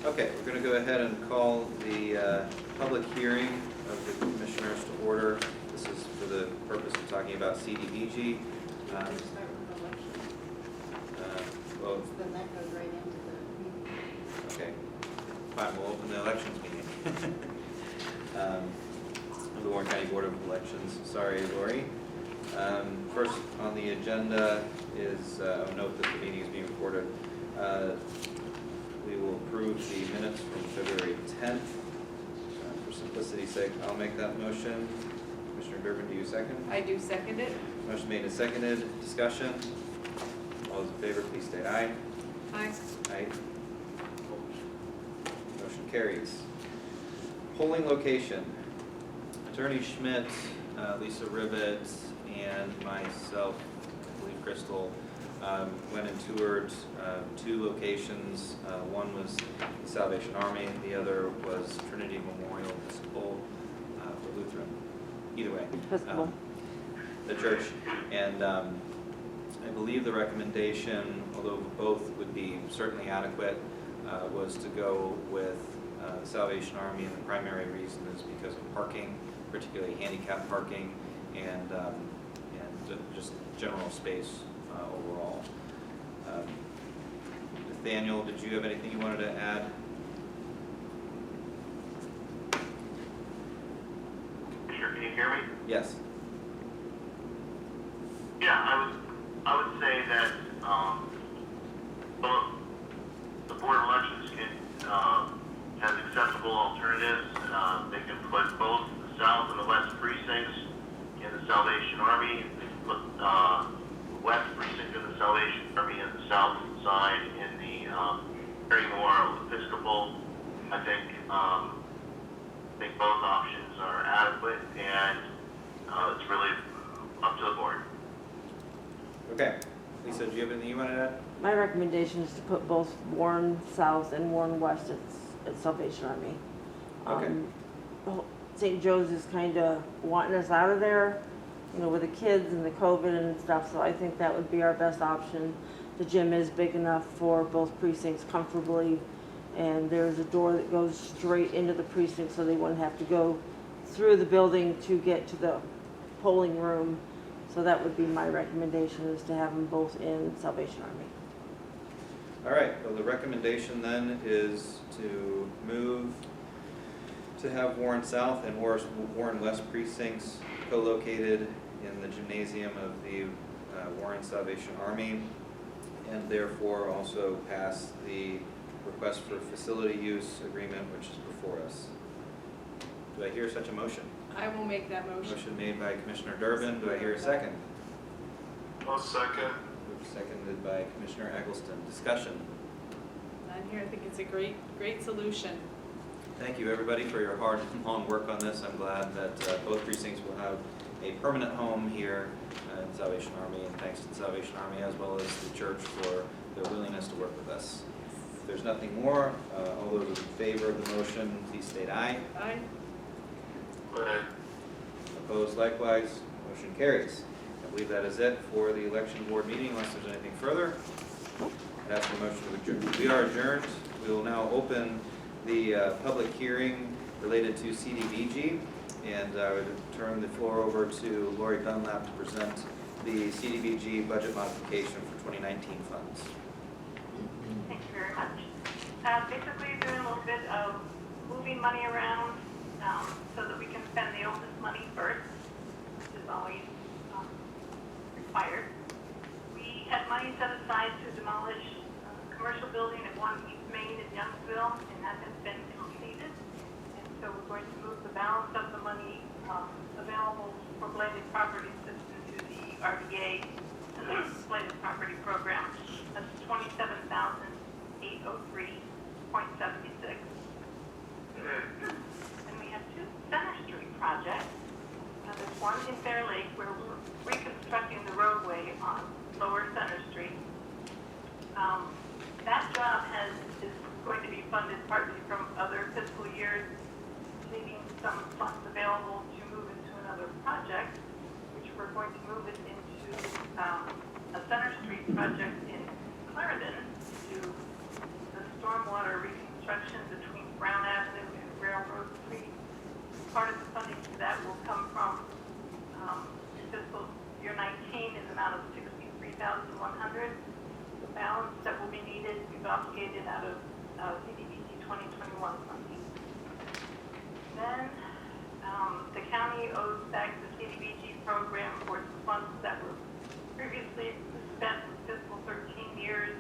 Okay, we're going to go ahead and call the public hearing of the commissioners to order. This is for the purpose of talking about Cdbg. Start with elections. Well, Then that goes right into the meeting. okay, fine, we'll open the elections meeting. Of the Warren County Board of Elections. Sorry, Lori. First on the agenda is a note that the meeting is being recorded. We will approve the minutes from February 10th. For simplicity's sake, I'll make that motion. Commissioner Durbin, do you second? I do second it. Motion made and seconded. Discussion. All those in favor, please state aye. Aye. Aye. Motion carries. Polling location. Attorney Schmidt, Lisa Ribbett, and myself, I believe Crystal, went and toured two locations. One was the Salvation Army, the other was Trinity Memorial Episcopal for Lutheran. Either way, Episcopal. the church. And I believe the recommendation, although both would be certainly adequate, was to go with the Salvation Army, and the primary reason is because of parking, particularly handicap parking, and just general space overall. Nathaniel, did you have anything you wanted to add? Sure, can you hear me? Yes. Yeah, I would say that both the Board of Elections has acceptable alternatives. They can put both the South and the West precincts in the Salvation Army. They can put the West precinct in the Salvation Army and the South side in the Trinity Memorial Episcopal. I think both options are adequate, and it's really up to the board. Okay. Lisa, do you have anything you wanted to add? My recommendation is to put both Warren South and Warren West at Salvation Army. Okay. St. Joe's is kind of wanting us out of there, you know, with the kids and the COVID and stuff, so I think that would be our best option. The gym is big enough for both precincts comfortably, and there's a door that goes straight into the precinct, so they wouldn't have to go through the building to get to the polling room. So that would be my recommendation, is to have them both in Salvation Army. All right, well, the recommendation then is to move to have Warren South and Warren West precincts co-located in the gymnasium of the Warren Salvation Army, and therefore also pass the request for facility use agreement, which is before us. Do I hear such a motion? I will make that motion. Motion made by Commissioner Durbin. Do I hear a second? I'll second. Seconded by Commissioner Eggleston. Discussion. None here. I think it's a great solution. Thank you, everybody, for your hard and long work on this. I'm glad that both precincts will have a permanent home here in Salvation Army, and thanks to the Salvation Army as well as the church for their willingness to work with us. If there's nothing more, all those in favor of the motion, please state aye. Aye. Opposed likewise, motion carries. I believe that is it for the election board meeting, unless there's anything further. I'd ask for a motion to adjourn. We are adjourned. We will now open the public hearing related to Cdbg, and I would turn the floor over to Lori Dunlap to present the Cdbg budget modification for 2019 funds. Thank you very much. Basically, doing a little bit of moving money around so that we can spend the oldest money first, which is always required. We had money set aside to demolish a commercial building at 1 East Main in Youngsville, and that has been completed. And so we're going to move the balance of the money available for blighted property assistance to the RDA blighted property program. That's $27,803.76. And we have two Center Street projects. There's one in Bear Lake where we're reconstructing the roadway on Lower Center Street. That job is going to be funded partly from other fiscal years, leaving some funds available to move into another project, which we're going to move it into a Center Street project in Clarendon to do the stormwater reconstruction reconstruction between Brown Avenue and Railroad Street. Part of the funding for that will come from fiscal year 19 in the amount of $63,100. The balance that will be needed is obligated out of Cdbg 2021 funding. Then the county owes back the Cdbg program for some funds that were previously spent in fiscal 13 years.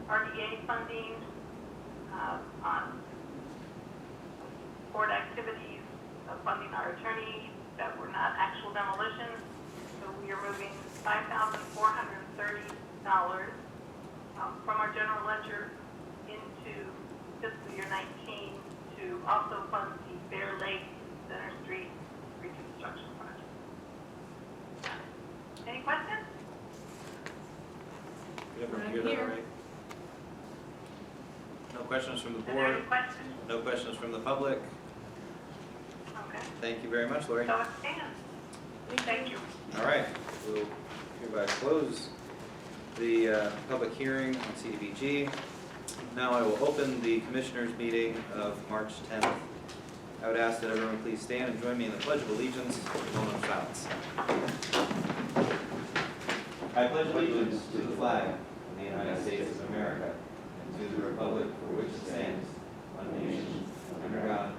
RDA funding on support activities, funding our attorney that were not actual demolitions. So we are moving $5,430 from our general ledger into fiscal year 19 to also fund the Bear Lake Center Street reconstruction project. Any questions? Everyone hear that all right? No questions from the Are there board? any questions? No questions from the public? Okay. Thank you very much, Lori. So it stands. Thank you. All right, we'll hereby close the public hearing on CDBG. Now I will open the Commissioners' meeting of March 10th. I would ask that everyone please stand and join me in the Pledge of Allegiance with a moment of silence. I pledge allegiance to the flag of the United States of America and to the republic for which it stands, one nation, under God,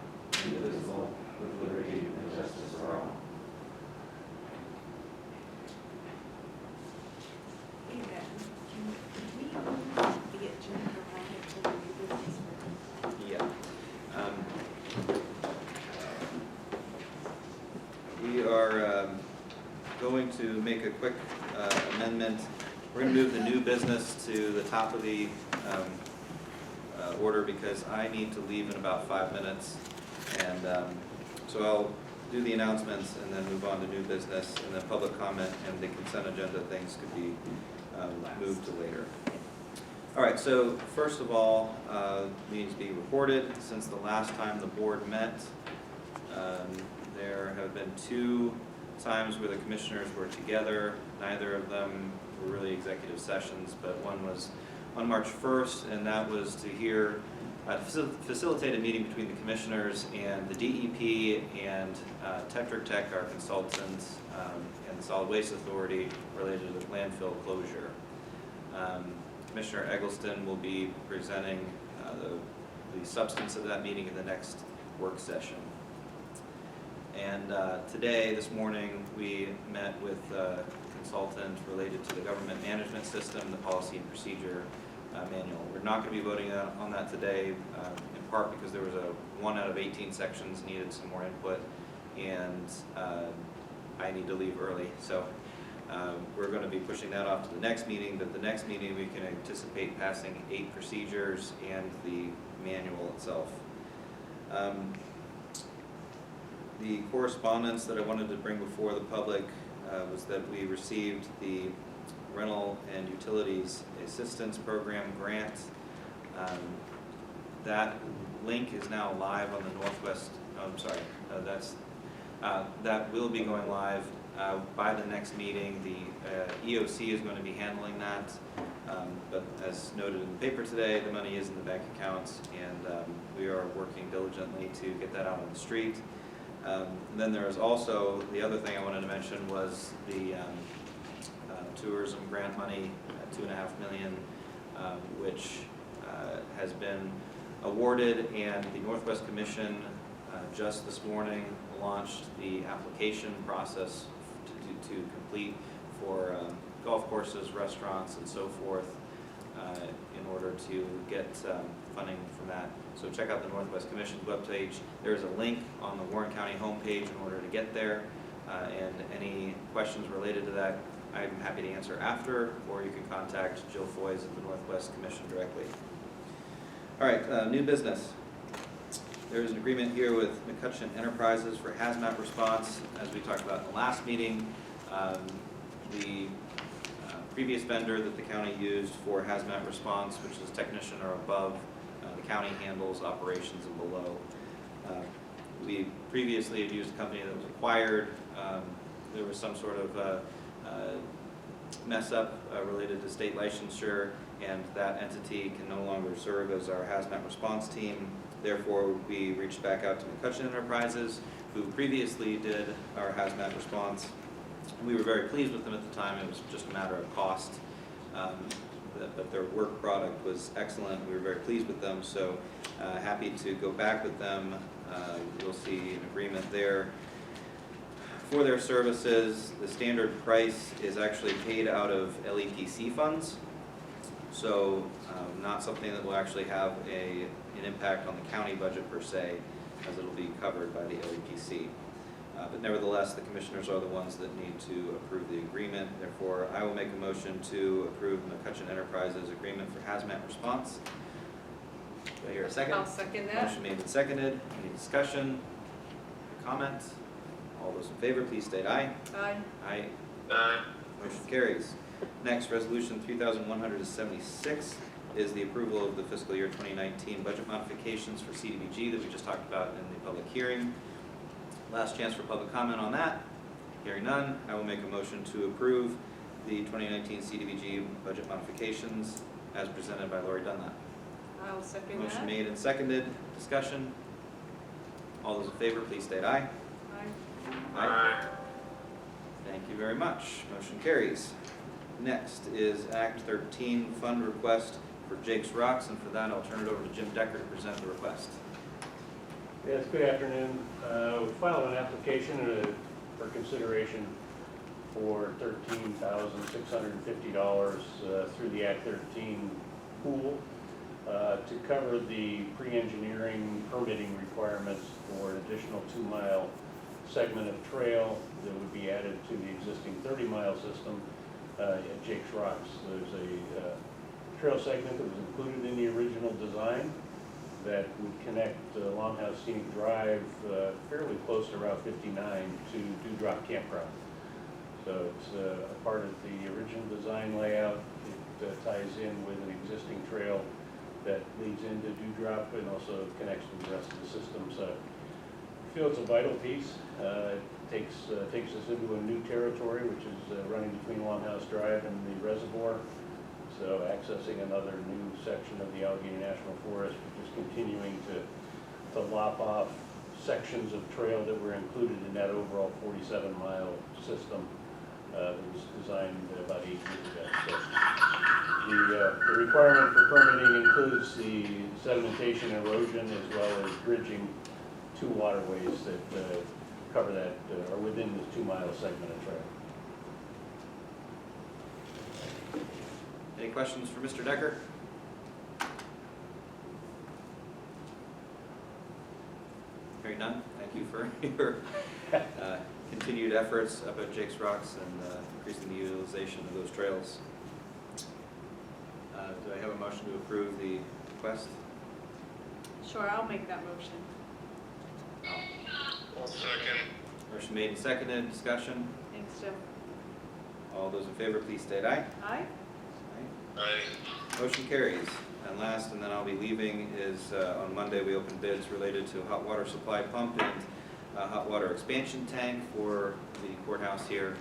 indivisible, with liberty and justice for all. Yeah. We are going to make a quick amendment. We're going to move the new business to the top of the order because I need to leave in about 5 minutes. And so I'll do the announcements and then move on to new business, and then public comment and the consent agenda things could be moved to later. All right, so first of all, needs to be reported. Since the last time the board met, there have been 2 times where the commissioners were together. Neither of them were really executive sessions, but one was on March 1st, and that was to hear, facilitate a meeting between the commissioners and the DEP and Tetra Tech, our consultants, and the Solid Waste Authority related to the landfill closure. Commissioner Eggleston will be presenting the substance of that meeting in the next work session. And today, this morning, we met with a consultant related to the government management system, the policy and procedure manual. We're not going to be voting on that today, in part because there was a 1 out of 18 sections needed some more input, and I need to leave early. So we're going to be pushing that off to the next meeting, but the next meeting we can anticipate passing 8 procedures and the manual itself. The correspondence that I wanted to bring before the public was that we received the Rental and Utilities Assistance Program grant. That link is now live on the Northwest, that will be going live by the next meeting. The EOC is going to be handling that, but as noted in the paper today, the money is in the bank accounts, and we are working diligently to get that out on the street. Then there is also, the other thing I wanted to mention was the tourism grant money, $2.5 million, which has been awarded, and the Northwest Commission just this morning launched the application process to complete for golf courses, restaurants, and so forth in order to get funding from that. So check out the Northwest Commission's webpage. There is a link on the Warren County homepage in order to get there, and any questions related to that I'm happy to answer after, or you can contact Jill Foys at the Northwest Commission directly. All right, new business. There is an agreement here with McCutcheon Enterprises for HAZMAT response. As we talked about in the last meeting, the previous vendor that the county used for HAZMAT response, which is technician or above, the county handles operations and below. We previously had used a company that was acquired. There was some sort of mess up related to state licensure, and that entity can no longer serve as our HAZMAT response team. Therefore, we reached back out to McCutcheon Enterprises, who previously did our HAZMAT response. We were very pleased with them at the time. It was just a matter of cost, but their work product was excellent. We were very pleased with them, so happy to go back with them. You'll see an agreement there. For their services, the standard price is actually paid out of LEPC funds, so not something that will actually have an impact on the county budget per se, as it'll be covered by the LEPC. But nevertheless, the commissioners are the ones that need to approve the agreement. Therefore, I will make a motion to approve McCutcheon Enterprises agreement for HAZMAT response. Do I hear a second? I'll second that. Motion made and seconded. Any discussion? Comments? All those in favor, please state aye. Aye. Aye. Aye. Motion carries. Next, resolution 3176 is the approval of the fiscal year 2019 budget modifications for Cdbg that we just talked about in the public hearing. Last chance for public comment on that. Hearing none, I will make a motion to approve the 2019 Cdbg budget modifications as presented by Lori Dunlap. I'll second Motion that. made and seconded. Discussion. All those in favor, please state aye. Aye. Aye. Thank you very much. Motion carries. Next is Act 13 fund request for Jake's Rocks, and for that I'll turn it over to Jim Decker to present the request. Yes, good afternoon. We filed an application for consideration for $13,650 through the Act 13 pool to cover the pre-engineering permitting requirements for an additional 2-mile segment of trail that would be added to the existing 30-mile system at Jake's Rocks. There's a trail segment that was included in the original design that would connect Longhouse Scenic Drive fairly close to Route 59 to Dewdrop Campground. So it's a part of the original design layout. It ties in with an existing trail that leads into Dewdrop and also connects with the rest of the system. So I feel it's a vital piece. It takes us into a new territory, which is running between Longhouse Drive and the reservoir. So accessing another new section of the Allegheny National Forest, which is continuing to lop off sections of trail that were included in that overall 47-mile system that was designed about 8 years ago. So the requirement for permitting includes the sedimentation erosion as well as bridging 2 waterways that cover that, are within the 2-mile segment of trail. Any questions for Mr. Decker? Hearing none, thank you for your continued efforts up at Jake's Rocks and increasing the utilization of those trails. Do I have a motion to approve the request? Sure, I'll make that motion. I'll second. Motion made and seconded. Discussion. Thanks, Jeff. All those in favor, please state aye. Aye. Aye. Motion carries. And last, and then I'll be leaving, is on Monday we opened bids related to hot water supply pump and hot water expansion tank for the courthouse here.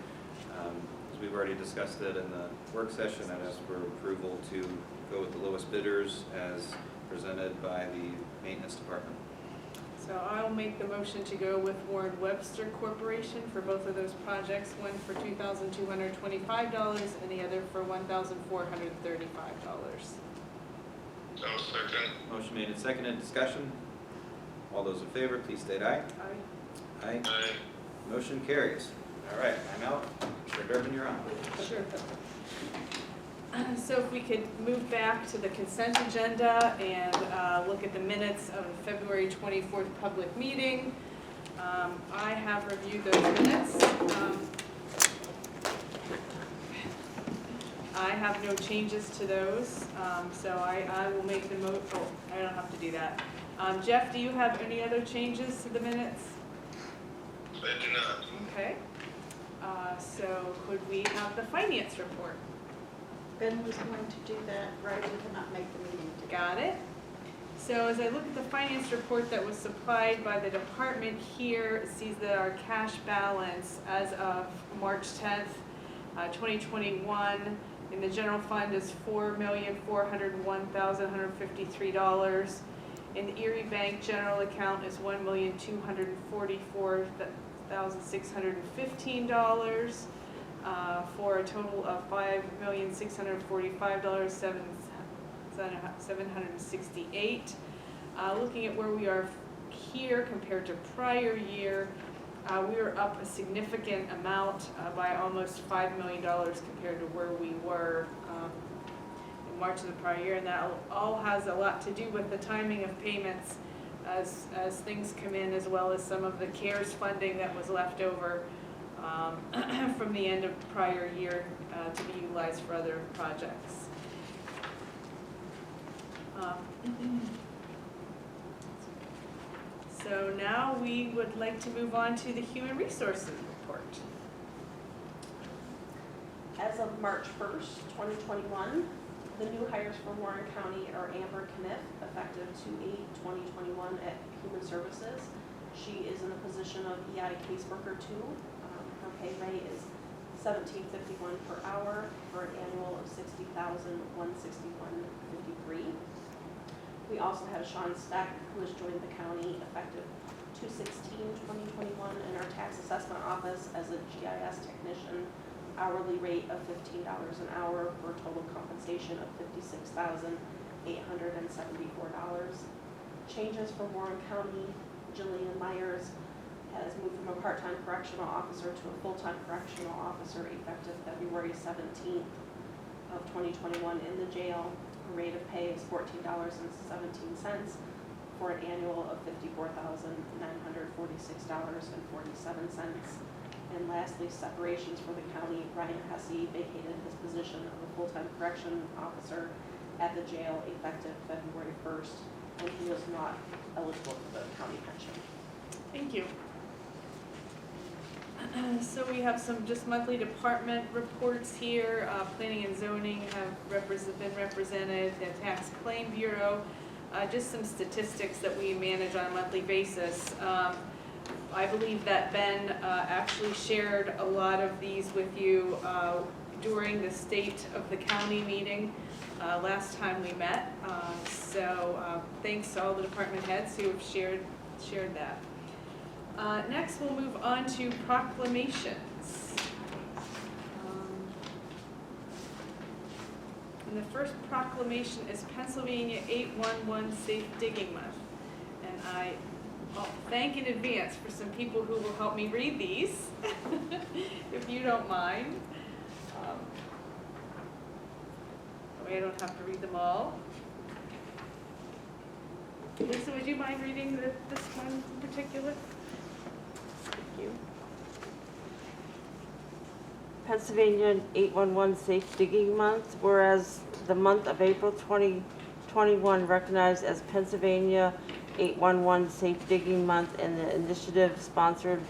As we've already discussed it in the work session, I'd ask for approval to go with the lowest bidders as presented by the maintenance department. So I'll make the motion to go with Warren Webster Corporation for both of those projects, one for $2,225 and the other for $1,435. I'll second. Motion made and seconded. Discussion. All those in favor, please state aye. Aye. Aye. Aye. Motion carries. All right, I'm out. Mr. Durbin, you're on. Sure. So if we could move back to the consent agenda and look at the minutes of the February 24th public meeting. I have reviewed those minutes. I have no changes to those, so I will make the I don't have to do that. Jeff, do you have any other changes to the minutes? I do not. Okay. So could we have the finance report? Ben was going to do that, right, we cannot make the meeting today. Got it. So as I look at the finance report that was supplied by the department here, it sees that our cash balance as of March 10th, 2021 In the general fund is $4,401,153. In the Erie Bank general account is $1,244,615, for a total of $5,645,768. Looking at where we are here compared to prior year, we are up a significant amount, by almost $5 million compared to where we were in March of the prior year, and that all has a lot to do with the timing of payments as things come in, as well as some of the CARES funding that was left over from the end of prior year to be utilized for other projects. So now we would like to move on to the Human Resources Report. As of March 1st, 2021, the new hires for Warren County are Amber Kniff, effective 2/8/2021 at Human Services. She is in the position of EI caseworker 2. Her pay rate is $17.51 per hour for an annual of $60,161.53. We also have Sean Speck, who has joined the county effective 2/16/2021 in our tax assessment office as a GIS technician, hourly rate of $15 an hour for a total compensation of $56,874. Changes for Warren County: Jillian Myers has moved from a part-time correctional officer to a full-time correctional officer effective February 17th of 2021 in the jail. Her rate of pay is $14.17 for an annual of $54,946.47. And lastly, separations for the county: Ryan Hesse vacated his position of a full-time correction officer at the jail effective February 1st, and he was not eligible for the county pension. Thank you. So we have some just monthly department reports here. Planning and zoning have been represented, the tax claim bureau, just some statistics that we manage on a monthly basis. I believe that Ben actually shared a lot of these with you during the State of the County meeting last time we met. So thanks to all the department heads who have shared that. Next, we'll move on to proclamations. And the first proclamation is Pennsylvania 811 Safe Digging Month. And I thank in advance for some people who will help me read these, if you don't mind. That way I don't have to read them all. Lisa, would you mind reading this one in particular? Thank you. Pennsylvania 811 Safe Digging Month, whereas the month of April 2021 recognized as Pennsylvania 811 Safe Digging Month, and the initiative sponsored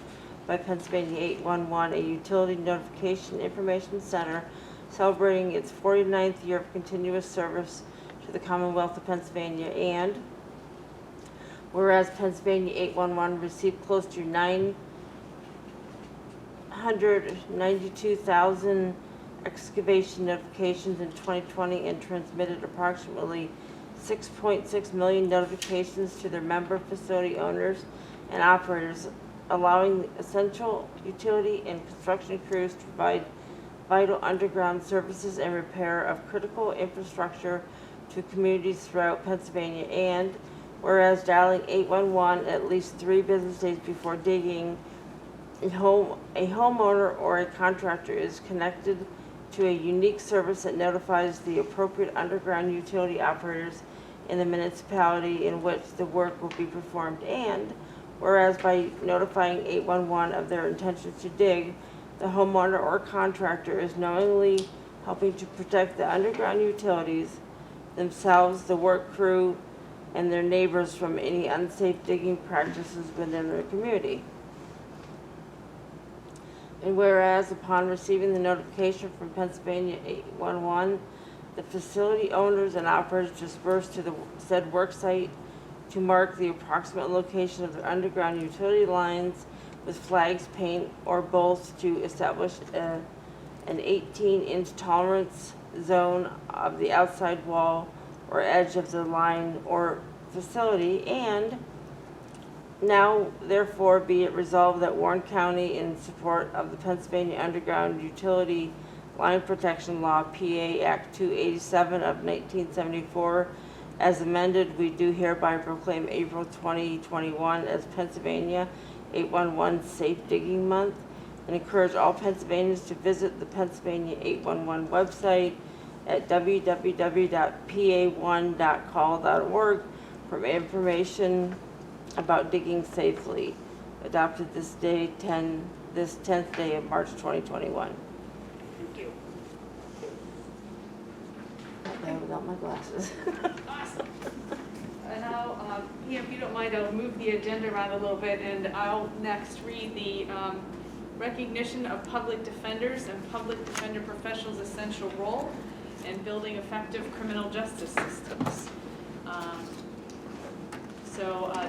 by Pennsylvania 811, a utility notification information center celebrating its 49th year of continuous service to the Commonwealth of Pennsylvania. And whereas Pennsylvania 811 received close to 992,000 excavation notifications in 2020 and transmitted approximately 6.6 million notifications to their member facility owners and operators, allowing essential utility and construction crews to provide vital underground services and repair of critical infrastructure to communities throughout Pennsylvania. And whereas dialing 811 at least 3 business days before digging, a homeowner or a contractor is connected to a unique service that notifies the appropriate underground utility operators in the municipality in which the work will be performed. And whereas by notifying 811 of their intentions to dig, the homeowner or contractor is knowingly helping to protect the underground utilities, themselves, the work crew, and their neighbors from any unsafe digging practices within their community. And whereas upon receiving the notification from Pennsylvania 811, the facility owners and operators dispersed to the said work site to mark the approximate location of their underground utility lines with flags, paint, or both to establish an 18-inch tolerance zone of the outside wall or edge of the line or facility. And now therefore be it resolved that Warren County, in support of the Pennsylvania Underground Utility Line Protection Law, PA Act 287 of 1974, as amended, we do hereby proclaim April 2021 as Pennsylvania 811 Safe Digging Month, and encourage all Pennsylvanians to visit the Pennsylvania 811 website at www.pa1.call.org for information about digging safely. Adopted this 10th day of March 2021. Thank you. Without my glasses. Awesome. And I'll, Pam, if you don't mind, I'll move the agenda around a little bit, and I'll next read the recognition of public defenders and public defender professionals' essential role in building effective criminal justice systems.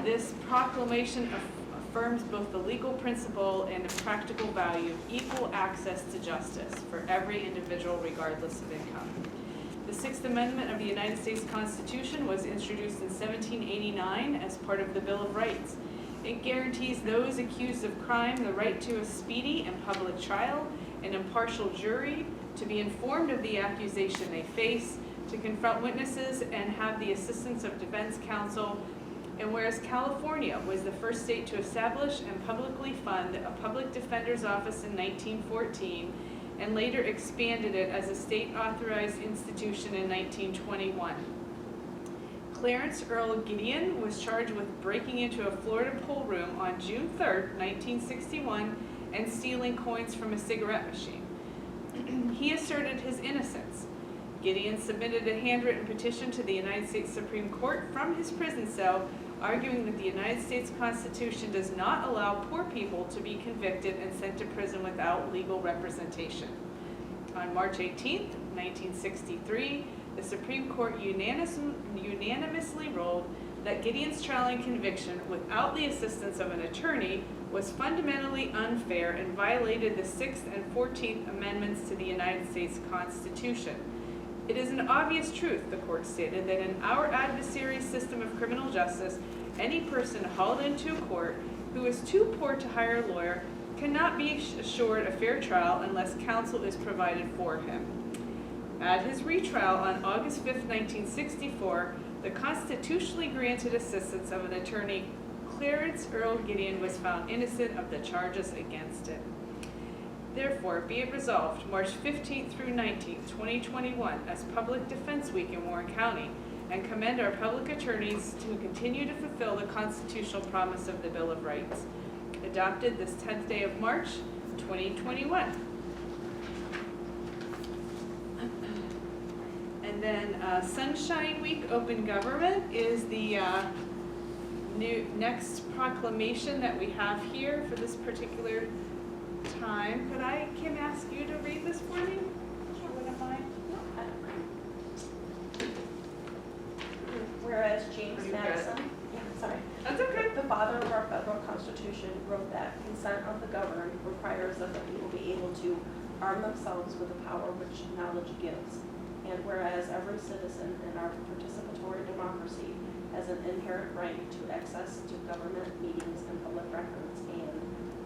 This proclamation affirms both the legal principle and the practical value of equal access to justice for every individual regardless of income. The Sixth Amendment of the United States Constitution was introduced in 1789 as part of the Bill of Rights. It guarantees those accused of crime the right to a speedy and public trial, an impartial jury, to be informed of the accusation they face, to confront witnesses, and have the assistance of defense counsel. And whereas California was the first state to establish and publicly fund a public defender's office in 1914, and later expanded it as a state-authorized institution in 1921. Clarence Earl Gideon was charged with breaking into a Florida pool room on June 3rd, 1961, and stealing coins from a cigarette machine. He asserted his innocence. Gideon submitted a handwritten petition to the United States Supreme Court from his prison cell, arguing that the United States Constitution does not allow poor people to be convicted and sent to prison without legal representation. On March 18, 1963, the Supreme Court unanimously ruled that Gideon's trial and conviction without the assistance of an attorney was fundamentally unfair and violated the 6th and 14th Amendments to the United States Constitution. It is an obvious truth, the court stated, that in our adversary system of criminal justice, any person hauled into a court who is too poor to hire a lawyer cannot be assured a fair trial unless counsel is provided for him. At his retrial on August 5, 1964, the constitutionally granted assistance of an attorney, Clarence Earl Gideon, was found innocent of the charges against him. Therefore, be it resolved, March 15th through 19th, 2021, as Public Defense Week in Warren County, and commend our public attorneys to continue to fulfill the constitutional promise of the Bill of Rights. Adopted this 10th day of March, 2021. And then Sunshine Week Open Government is the next proclamation that we have here for this particular time. Could I, Kim, ask you to read this for me? Sure, wouldn't mind. Whereas James Oh, you got Madison, That's okay. the father of our federal constitution, wrote that consent of the governed requires that the people be able to arm themselves with the power which knowledge gives. And whereas every citizen in our participatory democracy has an inherent right to access to government meetings and public records, and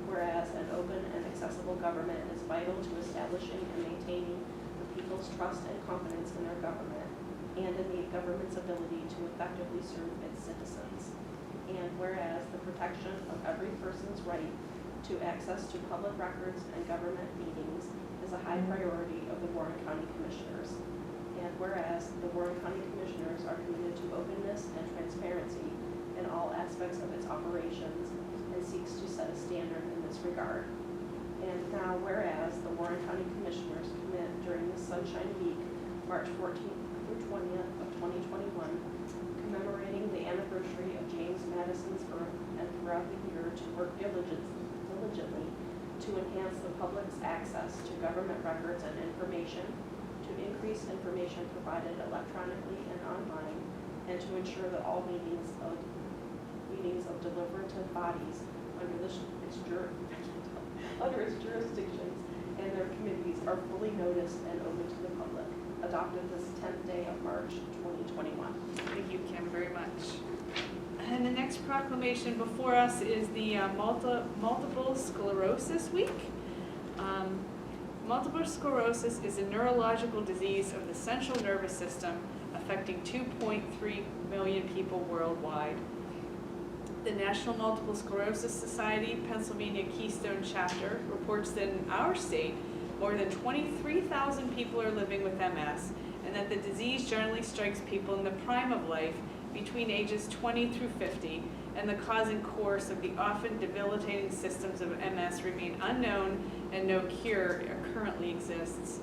whereas an open and accessible government is vital to establishing and maintaining the people's trust and confidence in their government, and in the government's ability to effectively serve its citizens. And whereas the protection of every person's right to access to public records and government meetings is a high priority of the Warren County Commissioners. And whereas the Warren County Commissioners are committed to openness and transparency in all aspects of its operations and seeks to set a standard in this regard. And now whereas the Warren County Commissioners commit during the Sunshine Week, March 14th through 20th of 2021, commemorating the anniversary of James Madison's birth, and throughout the year to work diligently to enhance the public's access to government records and information, to increase information provided electronically and online, and to ensure that all meetings of deliberative bodies under its jurisdictions and their committees are fully noticed and open to the public. adopted this 10th day of March 2021. Thank you, Kim, very much. And the next proclamation before us is the Multiple Sclerosis Week. Multiple sclerosis is a neurological disease of the central nervous system affecting 2.3 million people worldwide. The National Multiple Sclerosis Society Pennsylvania Keystone Chapter reports that in our state, more than 23,000 people are living with MS, and that the disease generally strikes people in the prime of life between ages 20 through 50, and the cause and course of the often debilitating symptoms of MS remain unknown and no cure currently exists.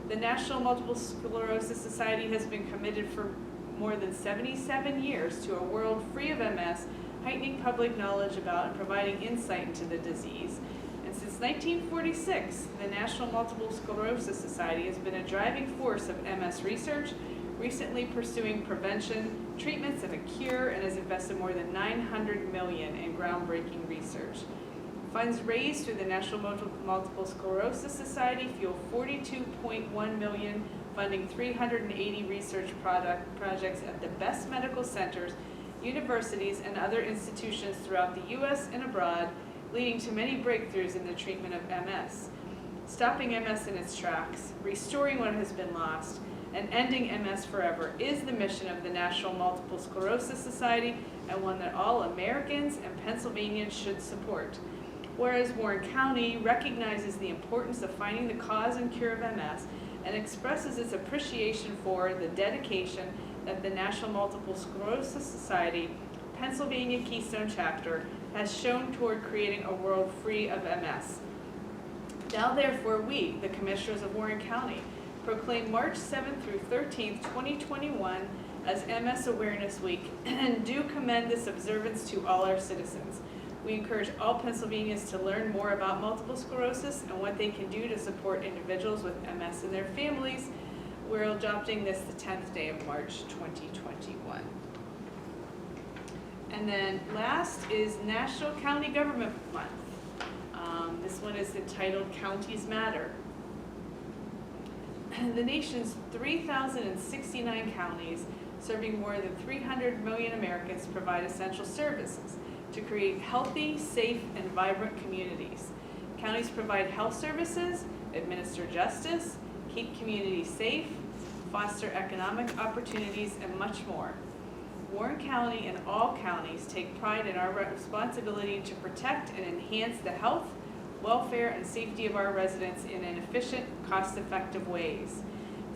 The National Multiple Sclerosis Society has been committed for more than 77 years to a world free of MS, heightening public knowledge about and providing insight into the disease. And since 1946, the National Multiple Sclerosis Society has been a driving force of MS research, recently pursuing prevention, treatments, and a cure, and has invested more than $900 million in groundbreaking research. Funds raised through the National Multiple Sclerosis Society fuel $42.1 million, funding 380 research projects at the best medical centers, universities, and other institutions throughout the U.S. and abroad, leading to many breakthroughs in the treatment of MS. Stopping MS in its tracks, restoring what has been lost, and ending MS forever is the mission of the National Multiple Sclerosis Society, and one that all Americans and Pennsylvanians should support. Whereas Warren County recognizes the importance of finding the cause and cure of MS and expresses its appreciation for the dedication that the National Multiple Sclerosis Society Pennsylvania Keystone Chapter has shown toward creating a world free of MS. Now therefore we, the Commissioners of Warren County, proclaim March 7th through 13th, 2021 as MS Awareness Week and do commend this observance to all our citizens. We encourage all Pennsylvanians to learn more about multiple sclerosis and what they can do to support individuals with MS and their families. We're adopting this the 10th day of March 2021. And then last is National County Government Month. This one is entitled Counties Matter. The nation's 3,069 counties, serving more than 300 million Americans, provide essential services to create healthy, safe, and vibrant communities. Counties provide health services, administer justice, keep communities safe, foster economic opportunities, and much more. Warren County and all counties take pride in our responsibility to protect and enhance the health, welfare, and safety of our residents in an efficient, cost-effective ways.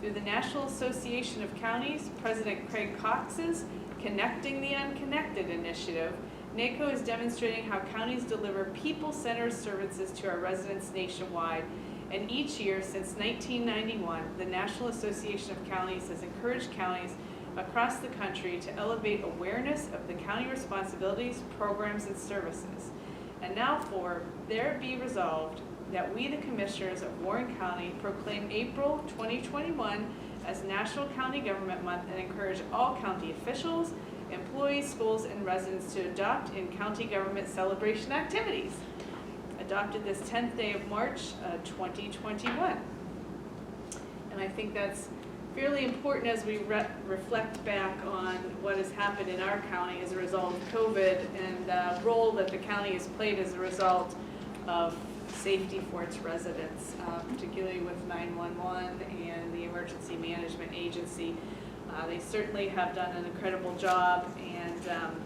Through the National Association of Counties, President Craig Cox's Connecting the Unconnected initiative, NACO is demonstrating how counties deliver people-centered services to our residents nationwide. And each year since 1991, the National Association of Counties has encouraged counties across the country to elevate awareness of the county responsibilities, programs, and services. And now there be resolved that we, the Commissioners of Warren County, proclaim April 2021 as National County Government Month and encourage all county officials, employees, schools, and residents to adopt in county government celebration activities. Adopted this 10th day of March 2021. And I think that's fairly important as we reflect back on what has happened in our county as a result of COVID and the role that the county has played as a result of safety for its residents, particularly with 911 and the Emergency Management Agency. They certainly have done an incredible job and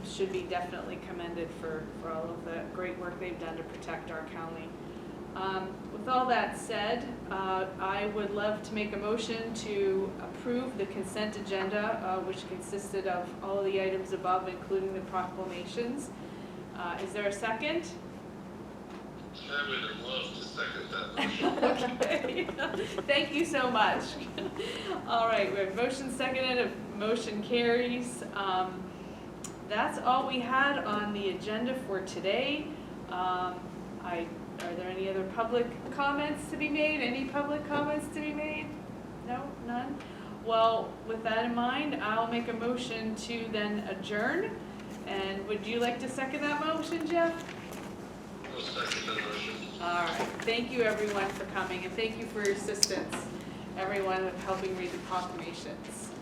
should be definitely commended for all of the great work they've done to protect our county. With all that said, I would love to make a motion to approve the consent agenda, which consisted of all of the items above, including the proclamations. Is there a second? I would have loved to second that motion. Okay. Thank you so much. All right, we have motion seconded, motion carries. That's all we had on the agenda for today. Are there any other public comments to be made? Any public comments to be made? No, none? Well, with that in mind, I'll make a motion to then adjourn. And would you like to second that motion, Jeff? I'll second that motion. All right, thank you everyone for coming and thank you for your assistance. everyone helping read the proclamations.